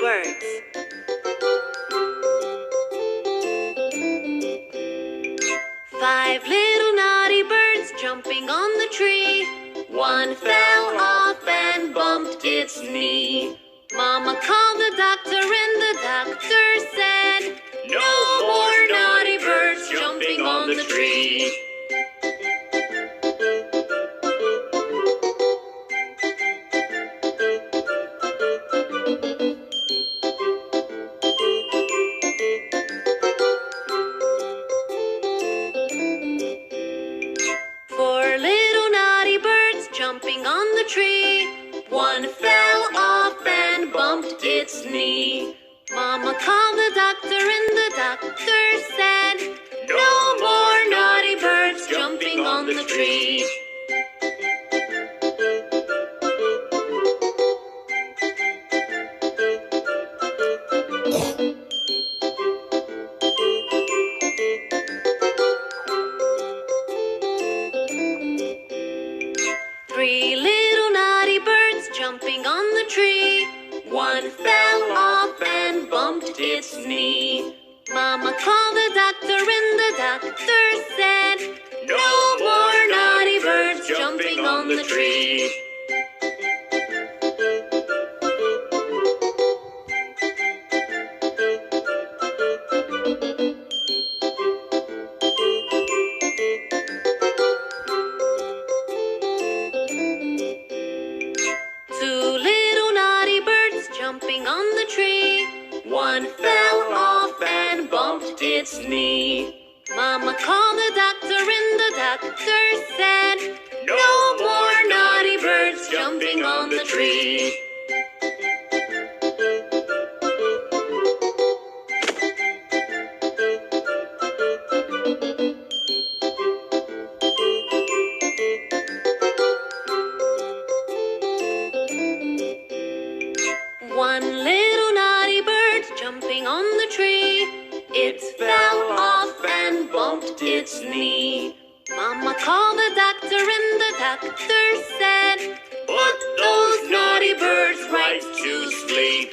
birds. 5 little naughty birds jumping on the tree. One fell off and bumped its knee. Mama called the doctor and the doctor said, "No more naughty birds jumping on the tree." Jumping on the tree. One fell off and bumped its knee. Mama called the doctor and the doctor said, "No more naughty birds jumping on the tree." Three little naughty birds jumping on the tree. One fell off and bumped its knee. Mama called the doctor and the doctor said, "No more naughty birds jumping on the tree." Jumping on the tree. One fell off and bumped its knee. Mama called the doctor and the doctor said, "No more naughty birds jumping on the tree." One little naughty bird jumping on the tree. It fell off and bumped its knee. Mama called the doctor and the doctor said, "Put those naughty birds right to sleep."